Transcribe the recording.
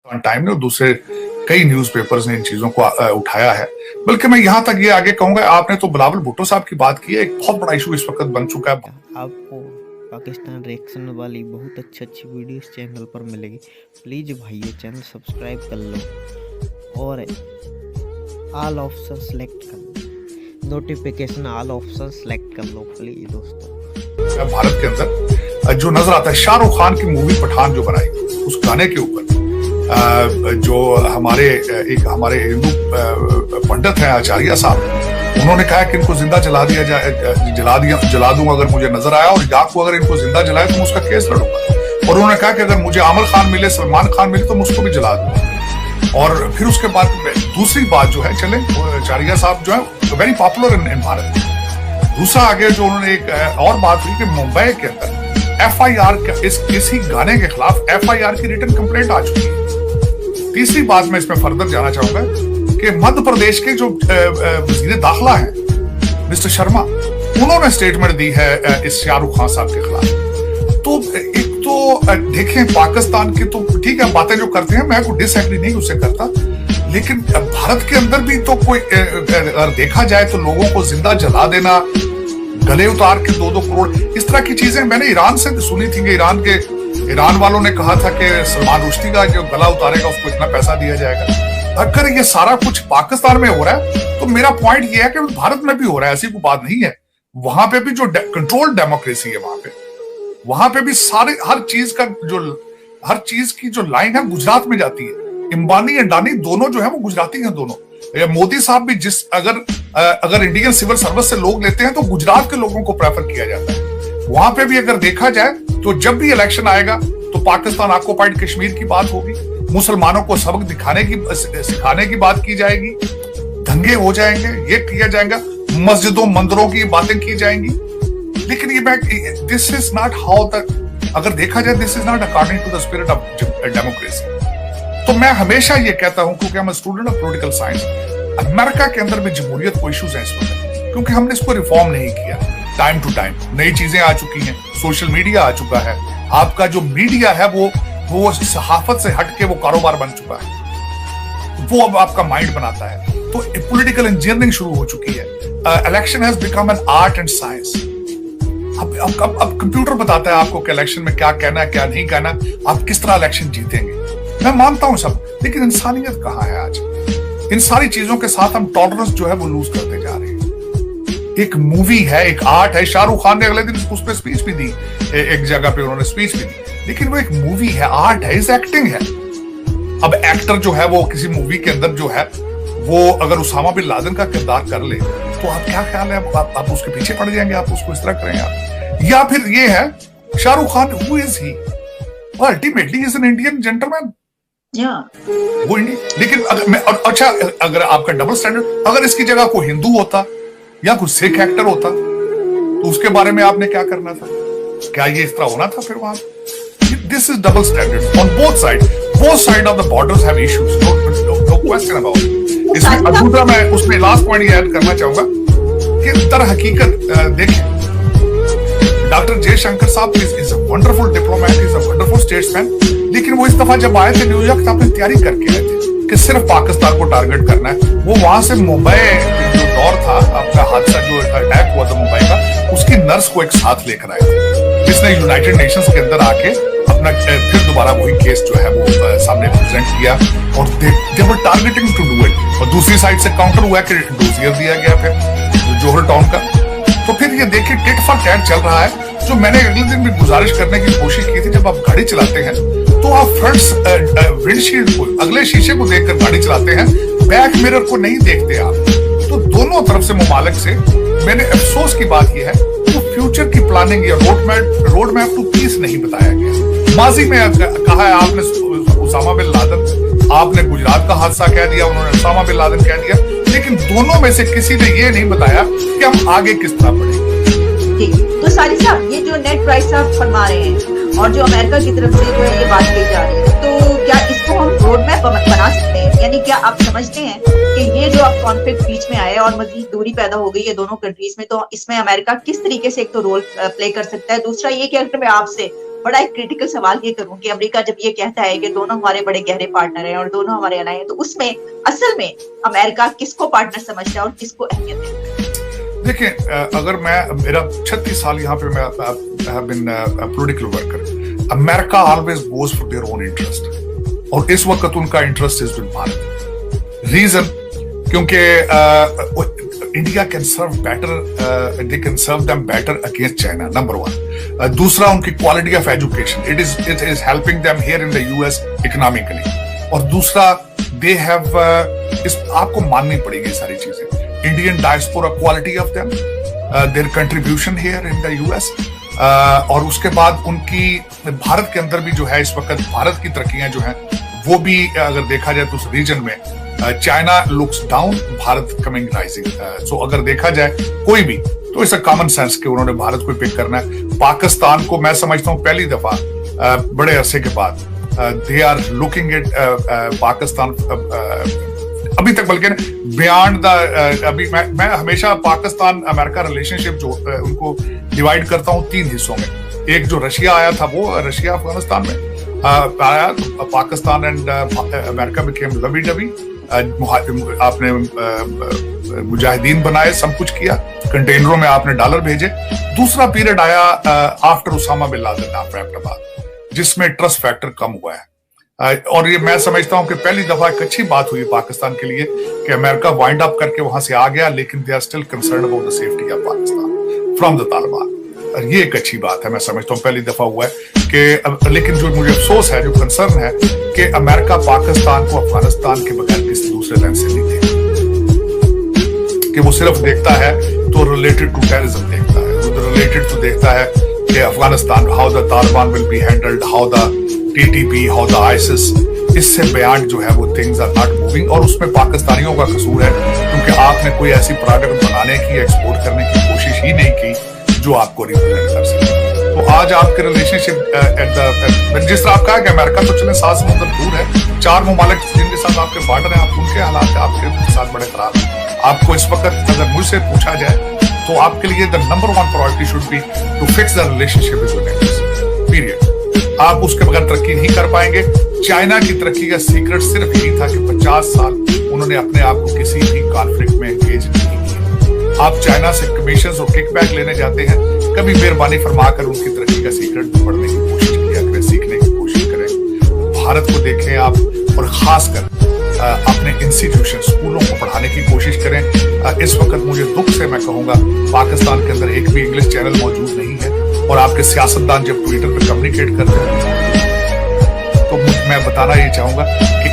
Time ने और दूसरे कई न्यूज़पेपर्स ने इन चीजों को उठाया है। बल्कि मैं यहाँ तक ये आगे कहूंगा, आपने तो बिलावल भुट्टो साहब की बात की है, एक बहुत बड़ा इशू इस वक्त बन चुका है। आपको पाकिस्तान रिएक्शन वाली बहुत अच्छी वीडियोस चैनल पर मिलेगी। प्लीज़ भाइयों चैनल सब्सक्राइब कर लो और ऑल ऑप्शन सेलेक्ट कर लो, नोटिफिकेशन ऑल ऑप्शन सेलेक्ट कर लो प्लीज दोस्तों। भारत के अंदर जो नजर आता है, शाहरुख खान की मूवी पठान जो बनाई, उस गाने के ऊपर जो हमारे हिंदू पंडित हैं आचार्य साहब, उन्होंने कहा कि इनको जिंदा जला दूंगा अगर मुझे नजर आया, और या को अगर इनको जिंदा जलाए तो मैं उसका केस लड़ूंगा। और उन्होंने कहा कि अगर मुझे आमिर खान मिले, सलमान खान मिले, तो मैं उसको भी जला दूंगा। और फिर उसके बाद दूसरी बात जो है, चले आचार्य साहब जो है वेरी पॉपुलर इन भारत। दूसरा आगे जो उन्होंने एक और बात हुई कि मुंबई के अंदर FIR इसी गाने के खिलाफ FIR की रिटन कंप्लेंट आ चुकी है। तीसरी बात मैं इसमें फर्दर जाना चाहूंगा कि मध्य प्रदेश के जो वजीर दाखिला हैं मिस्टर शर्मा, उन्होंने स्टेटमेंट दी है इस शाहरुख खान साहब के खिलाफ। तो एक तो देखें, पाकिस्तान की तो ठीक है बातें जो करते हैं, मैं कोई डिसएग्री नहीं उससे करता, लेकिन भारत के अंदर भी तो कोई अगर देखा जाए तो लोगों को जिंदा जला देना, गले उतार के 2-2 करोड़, इस तरह की चीजें मैंने ईरान से सुनी थी कि ईरान वालों ने कहा था कि सलमान रुश्दी का जो गला उतारेगा उसको इतना पैसा दिया जाएगा। अगर ये सारा कुछ पाकिस्तान में हो रहा है तो मेरा पॉइंट ये है कि भारत में भी हो रहा है, ऐसी कोई बात नहीं है। वहां पे भी जो कंट्रोल डेमोक्रेसी है, वहां पे भी सारे हर चीज की जो लाइन है गुजरात में जाती है। अंबानी अडानी दोनों जो है वो गुजराती हैं दोनों। मोदी साहब भी अगर इंडियन सिविल सर्विस से लोग लेते हैं तो गुजरात के लोगों को प्रेफर किया जाता है। वहां पे भी अगर देखा जाए तो जब भी इलेक्शन आएगा तो पाकिस्तान ऑक्युपाइड कश्मीर की बात होगी, मुसलमानों को सबक सिखाने की बात की जाएगी, दंगे हो जाएंगे, ये किया जाएगा, मस्जिदों मंदिरों की बातें की जाएंगी। लेकिन ये this is not how the, अगर देखा जाए this is not according to the spirit of democracy. तो मैं हमेशा ये कहता हूं, क्योंकि मैं student of political science, America के अंदर भी जमहूरियत को इश्यूज हैं इस वक्त, क्योंकि हमने इसको रिफॉर्म नहीं किया टाइम टू टाइम। नई चीजें आ चुकी हैं, सोशल मीडिया आ चुका है, आपका जो मीडिया है वो सहाफत से हटके वो कारोबार बन चुका है, वो अब आपका माइंड बनाता है। तो पॉलिटिकल इंजीनियरिंग शुरू हो चुकी है। Election has become an art and science. अब कंप्यूटर बताता है आपको कि इलेक्शन में क्या कहना है, क्या नहीं कहना, आप किस तरह इलेक्शन जीतेंगे। मैं मानता हूं सब, लेकिन इंसानियत कहां है आज? इन सारी चीजों के साथ हम टॉलरेंस जो है वो लूज करते जा रहे हैं। एक मूवी है, एक आर्ट है। शाहरुख खान ने अगले दिन उस पर स्पीच भी दी, एक जगह पे उन्होंने स्पीच भी दी, लेकिन वो एक मूवी है, आर्ट है, इस एक्टिंग है। अब एक्टर जो है वो किसी मूवी के अंदर जो है वो अगर उसामा बिन लादेन का किरदार कर ले तो आप क्या ख्याल है, आप उसके पीछे पड़ जाएंगे, आप उसको इस तरह करेंगे आप? या फिर ये है Shahrukh Khan, who is he? Ultimately is an Indian gentleman. वो लेकिन अगर आपका डबल स्टैंडर्ड, अगर इसकी जगह कोई हिंदू होता या कोई सिख एक्टर होता तो उसके बारे में आपने क्या करना था? क्या ये इस तरह होना था फिर वहां? This is double standard on both side of the borders have issues, no question about it. इसमें दूसरा मैं उसमें लास्ट पॉइंट ये ऐड करना चाहूंगा कि दर हकीकत देखें, डॉक्टर जयशंकर साहब is a wonderful diplomat, is a wonderful statesman, लेकिन वो इस दफा जब आए थे न्यूयॉर्क तो अपनी तैयारी करके आए थे कि सिर्फ पाकिस्तान को टारगेट करना है। वो वहां से मुंबई जो दौर था, आपका हादसा जो अटैक हुआ था मुंबई का, उसकी नर्स को एक साथ लेकर आए थे, जिसने यूनाइटेड नेशंस के अंदर आके अपना फिर दोबारा वही केस जो है वो सामने प्रेजेंट किया, और दे वर टारगेटिंग टू डू इट। और दूसरी साइड से काउंटर हुआ कि डोजियर दिया गया फिर जोहर टाउन का। तो फिर ये देखिए टिट फॉर टैट चल रहा है। जो मैंने अगले दिन भी गुजारिश करने की कोशिश की थी, जब आप गाड़ी चलाते हैं तो आप फ्रंट विंडशील्ड को, अगले शीशे को देखकर गाड़ी चलाते हैं, बैक मिरर को नहीं देखते आप। तो दोनों तरफ से मुमालिक से मैंने अफसोस की बात यह है तो फ्यूचर की प्लानिंग या रोड मैप टू पीस नहीं बताया गया। माजी में कहा है आपने उसामा बिन लादेन, आपने गुजरात का हादसा कह दिया, उन्होंने उसामा बिन लादेन कह दिया, लेकिन दोनों में से किसी ने ये नहीं बताया कि हम आगे किस तरह बढ़ेंगे। तो सारी साहब, ये जो नेट प्राइस आप फरमा रहे हैं और जो अमेरिका की तरफ से जो है ये बात कही जा रही है, तो क्या इसको हम रोड मैप बना सकते हैं? यानी क्या आप समझते हैं कि ये जो अब कॉन्फ्लिक्ट बीच में आया और मजीद दूरी पैदा हो गई है दोनों कंट्रीज में, तो इसमें अमेरिका किस तरीके से एक तो रोल प्ले कर सकता है? दूसरा ये कि अगर मैं आपसे बड़ा एक क्रिटिकल सवाल ये करूं कि अमेरिका जब ये कहता है कि दोनों हमारे बड़े गहरे पार्टनर हैं और दोनों हमारे अलाय हैं, तो उसमें असल में अमेरिका किसको पार्टनर समझता है और किसको अहमियत देता है? देखिए, अगर मेरा 36 साल यहाँ पे मैं have been political worker, America always goes for their own interest, और इस वक्त उनका interest is with Bharat. Reason, क्योंकि India can serve better, they can serve them better against China, number one. दूसरा, उनकी quality of education, it is helping them here in the US economically. और दूसरा, they have आपको माननी पड़ेगी सारी चीजें, Indian diaspora, quality of them, their contribution here in the US, और उसके बाद उनकी भारत के अंदर भी जो है इस वक्त भारत की तरक्कियां जो हैं वो भी अगर देखा जाए तो उस रीजन में China looks down, Bharat coming rising. So अगर देखा जाए कोई भी, तो इट्स अ कॉमन सेंस कि उन्होंने भारत को पिक करना है। पाकिस्तान को मैं समझता हूं पहली दफा बड़े अरसे के बाद they are looking at Pakistan अभी तक, बल्कि बियॉन्ड द, अभी मैं हमेशा पाकिस्तान अमेरिका रिलेशनशिप जो उनको डिवाइड करता हूं 3 हिस्सों में। एक जो रशिया आया था, वो रशिया अफगानिस्तान में आया, Pakistan and America became lovey dovey, आपने मुजाहिदीन बनाए, सब कुछ किया, कंटेनरों में आपने डॉलर भेजे। दूसरा पीरियड आया after Osama bin Laden after, जिसमें ट्रस्ट फैक्टर कम हुआ है, और ये मैं समझता हूं कि पहली दफा एक अच्छी बात हुई पाकिस्तान के लिए कि अमेरिका वाइंड अप करके वहां से आ गया, लेकिन they are still concerned about the safety of Pakistan from the Taliban. ये एक अच्छी बात है, मैं समझता हूँ पहली दफा हुआ है कि, लेकिन जो मुझे अफसोस है, जो कंसर्न है कि अमेरिका पाकिस्तान को अफगानिस्तान के बगैर किसी दूसरे लेंस से नहीं देखता, कि वो सिर्फ देखता है तो रिलेटेड टू टेररिज्म देखता है, वो रिलेटेड तो देखता है कि Afghanistan, how the Taliban will be handled, how the TTP, how the ISIS, इससे बयान जो है वो थिंग्स आर नॉट मूविंग। और उसमें पाकिस्तानियों का कसूर है, क्योंकि आपने कोई ऐसी प्रोडक्ट बनाने की, एक्सपोर्ट करने की कोशिश ही नहीं की जो आपको रिप्रेजेंट कर सके। तो आज आपके रिलेशनशिप जिस तरह आप कहा कि अमेरिका तो चले 7 समुद्र दूर है, 4 ममालिक जिनके साथ आपके बॉर्डर है, आप उनके हालात आपके साथ बड़े खराब हैं। आपको इस वक्त अगर मुझसे पूछा जाए तो आपके लिए the number 1 priority should be to fix the relationship with your neighbours, period. आप उसके बगैर तरक्की नहीं कर पाएंगे। चाइना की तरक्की का सीक्रेट सिर्फ यही था कि 50 साल उन्होंने अपने आप को किसी भी कॉन्फ्लिक्ट में एंगेज नहीं किया। आप चाइना से कमीशन और किकबैक लेने जाते हैं, कभी मेहरबानी फरमाकर उनकी तरक्की का सीक्रेट पढ़ने की कोशिश किया करें, सीखने की कोशिश करें। भारत को देखें आप, और खासकर अपने इंस्टीट्यूशन, स्कूलों को पढ़ाने की कोशिश करें। इस वक्त मुझे दुख से मैं कहूंगा पाकिस्तान के अंदर एक भी इंग्लिश चैनल मौजूद नहीं है, और आपके सियासतदान जब ट्विटर पर कम्युनिकेट करते हैं तो मैं बताना ये चाहूंगा कि